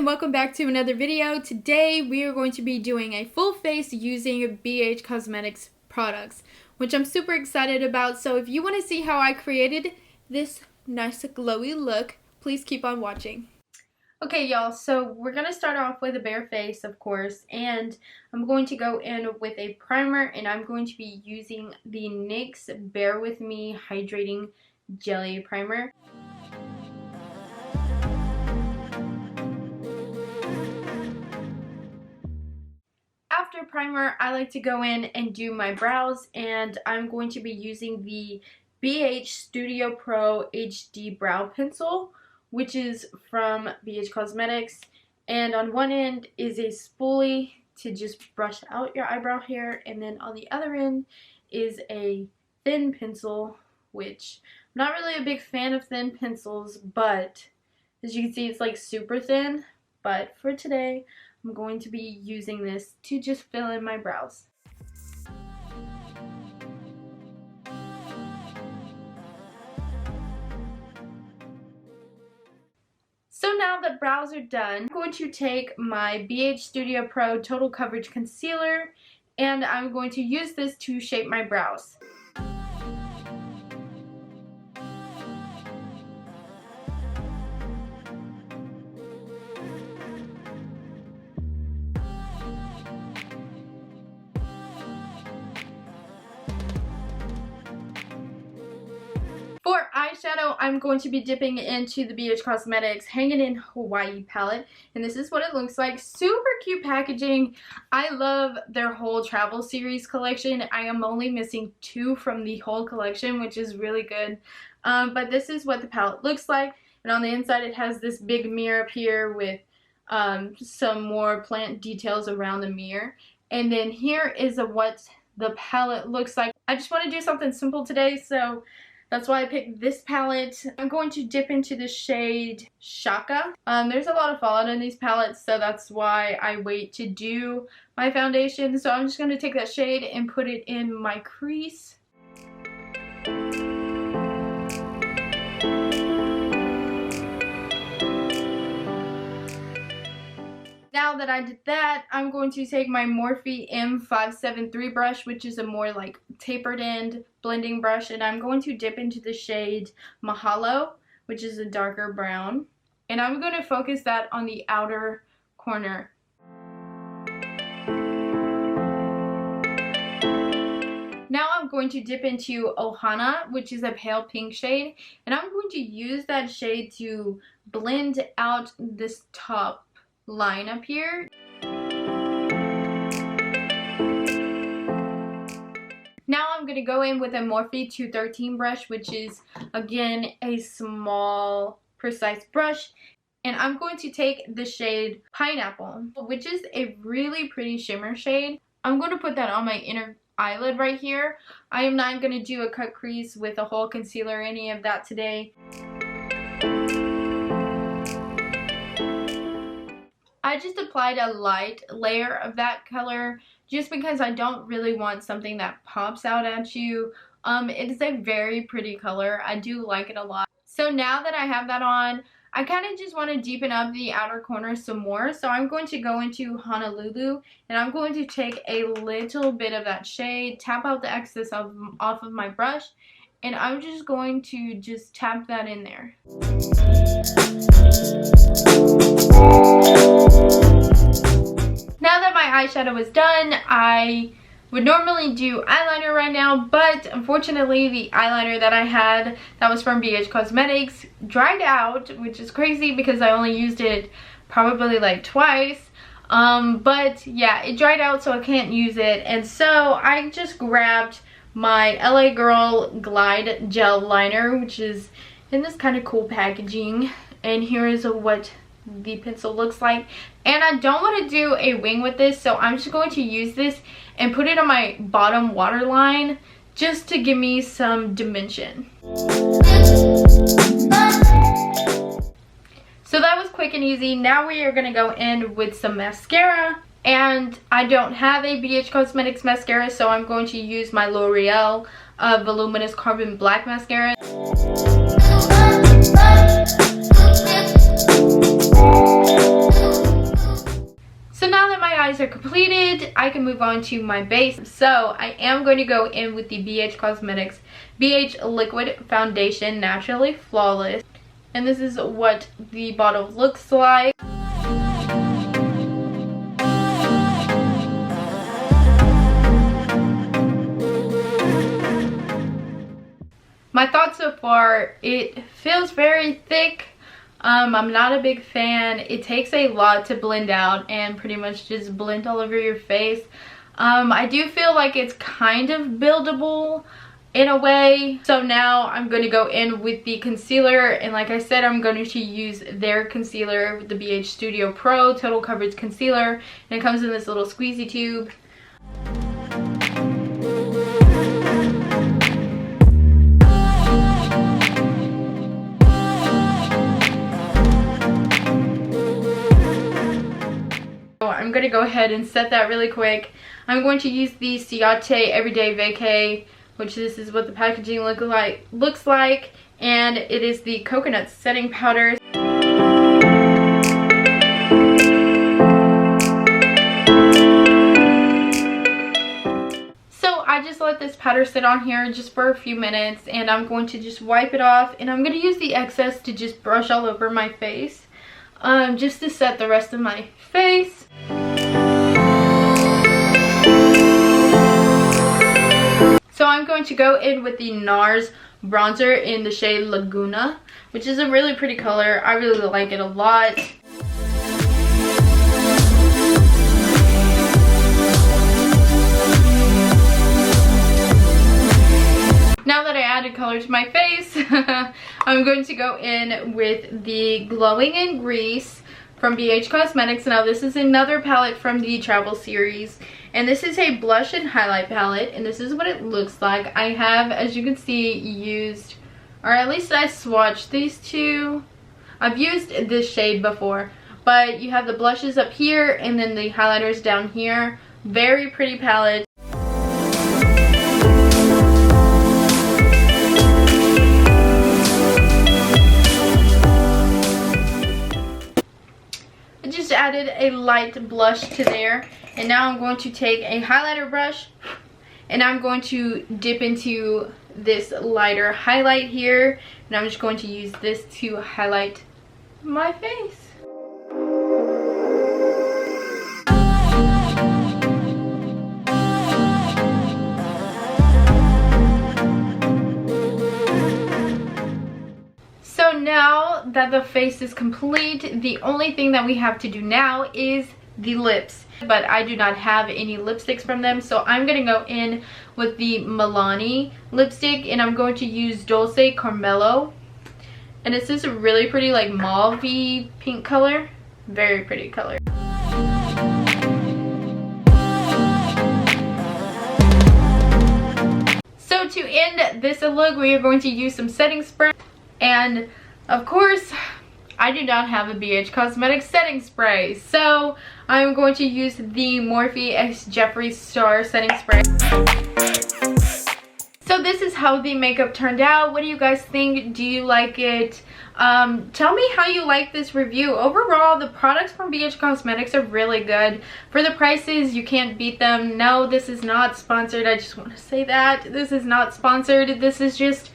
welcome back to another video. Today we are going to be doing a full face using BH Cosmetics products, which I'm super excited about. So if you want to see how I created this nice glowy look, please keep on watching. Okay y'all, so we're going to start off with a bare face, of course, and I'm going to go in with a primer, and I'm going to be using the NYX Bear With Me Hydrating Jelly Primer. After primer, I like to go in and do my brows, and I'm going to be using the BH Studio Pro HD Brow Pencil, which is from BH Cosmetics, and on one end is a spoolie to just brush out your eyebrow hair, and then on the other end is a thin pencil, which I'm not really a big fan of thin pencils, but as you can see it's like super thin, but for today I'm going to be using this to just fill in my brows. So now that brows are done, I'm going to take my BH Studio Pro Total Coverage Concealer, and I'm going to use this to shape my brows. For eyeshadow, I'm going to be dipping into the BH Cosmetics Hang It in Hawaii palette, and this is what it looks like. Super cute packaging. I love their whole travel series collection. I am only missing 2 from the whole collection, which is really good. But this is what the palette looks like, and on the inside it has this big mirror up here with some more plant details around the mirror. And then here is what the palette looks like. I just want to do something simple today, so that's why I picked this palette. I'm going to dip into the shade Shaka. There's a lot of fallout in these palettes, so that's why I wait to do my foundation. So I'm just going to take that shade and put it in my crease. Now that I did that, I'm going to take my Morphe M573 brush, which is a more like tapered end blending brush, and I'm going to dip into the shade Mahalo, which is a darker brown, and I'm going to focus that on the outer corner. Now I'm going to dip into Ohana, which is a pale pink shade, and I'm going to use that shade to blend out this top line up here. Now I'm going to go in with a Morphe 213 brush, which is again a small precise brush, and I'm going to take the shade Pineapple, which is a really pretty shimmer shade. I'm going to put that on my inner eyelid right here. I am not going to do a cut crease with a whole concealer or any of that today. I just applied a light layer of that color just because I don't really want something that pops out at you. It is a very pretty color. I do like it a lot. So now that I have that on, I kind of just want to deepen up the outer corner some more. So I'm going to go into Honolulu, and I'm going to take a little bit of that shade, tap out the excess off of my brush, and I'm just going to just tap that in there. Now that my eyeshadow is done, I would normally do eyeliner right now, but unfortunately the eyeliner that I had that was from BH Cosmetics dried out, which is crazy because I only used it probably like twice. But yeah, it dried out, so I can't use it, and so I just grabbed my LA Girl Glide Gel Liner, which is in this kind of cool packaging, and here is what the pencil looks like. And I don't want to do a wing with this, so I'm just going to use this and put it on my bottom waterline just to give me some dimension. So that was quick and easy. Now we are going to go in with some mascara, and I don't have a BH Cosmetics mascara, so I'm going to use my L'Oreal Voluminous Carbon Black Mascara. eyes are completed, I can move on to my base. So I am going to go in with the BH Cosmetics BH Liquid Foundation Naturally Flawless. And this is what the bottle looks like. My thoughts so far, it feels very thick. I'm not a big fan. It takes a lot to blend out and pretty much just blend all over your face. I do feel like it's kind of buildable in a way. So now I'm going to go in with the concealer, and like I said, I'm going to use their concealer, the BH Studio Pro Total Coverage Concealer, and it comes in this little squeezy tube. I'm going to go ahead and set that really quick. I'm going to use the Cíate Everyday Vacay, which this is what the packaging looks like, and it is the coconut setting powder. So I just let this powder sit on here just for a few minutes, and I'm going to just wipe it off, and I'm going to use the excess to just brush all over my face, just to set the rest of my face. So I'm going to go in with the NARS bronzer in the shade Laguna, which is a really pretty color. I really like it a lot. Now that I added color to my face, I'm going to go in with the Glowing in Grease from BH Cosmetics. Now this is another palette from the Travel series, and this is a blush and highlight palette, and this is what it looks like. I have, as you can see, used, or at least I swatched these two. I've used this shade before, but you have the blushes up here and then the highlighters down here. Very pretty palette. Just added a light blush to there, and now I'm going to take a highlighter brush and I'm going to dip into this lighter highlight here, and I'm just going to use this to highlight my face. So now that the face is complete, the only thing that we have to do now is the lips. But I do not have any lipsticks from them, so I'm going to go in with the Milani lipstick, and I'm going to use Dulce Carmelo. And it's this really pretty like mauve-y pink color. Very pretty color. So to end this look, we are going to use some setting spray. And of course, I do not have a BH Cosmetics setting spray, so I'm going to use the Morphe X Jeffree Star setting spray. So this is how the makeup turned out. What do you guys think? Do you like it? Tell me how you like this review. Overall, the products from BH Cosmetics are really good. For the prices, you can't beat them. No, this is not sponsored. I just want to say that. This is not sponsored. This is just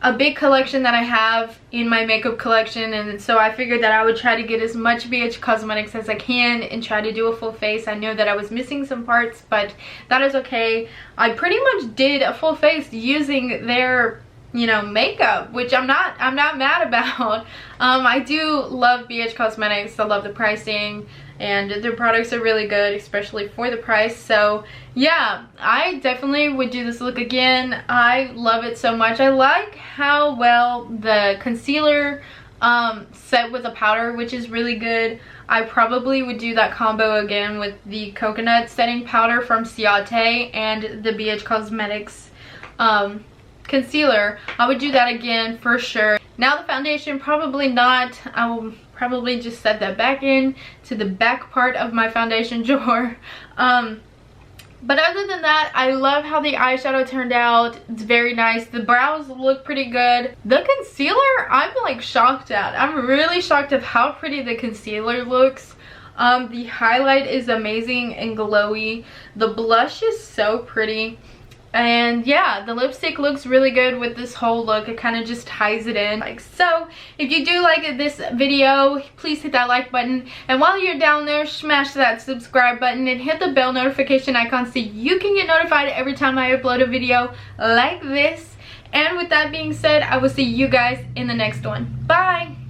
a big collection that I have in my makeup collection, and so I figured that I would try to get as much BH Cosmetics as I can and try to do a full face. I know that I was missing some parts, but that is okay. I pretty much did a full face using their, you know, makeup, which I'm not mad about. I do love BH Cosmetics. I love the pricing, and their products are really good, especially for the price. So yeah, I definitely would do this look again. I love it so much. I like how well the concealer set with the powder, which is really good. I probably would do that combo again with the coconut setting powder from Cíate and the BH Cosmetics concealer. I would do that again for sure. Now the foundation, probably not. I will probably just set that back in to the back part of my foundation drawer. But other than that, I love how the eyeshadow turned out. It's very nice. The brows look pretty good. The concealer, I'm like shocked at. I'm really shocked of how pretty the concealer looks. The highlight is amazing and glowy. The blush is so pretty. And yeah, the lipstick looks really good with this whole look. It kind of just ties it in. Like so, if you do like this video, please hit that like button. And while you're down there, smash that subscribe button and hit the bell notification icon so you can get notified every time I upload a video like this. And with that being said, I will see you guys in the next one. Bye!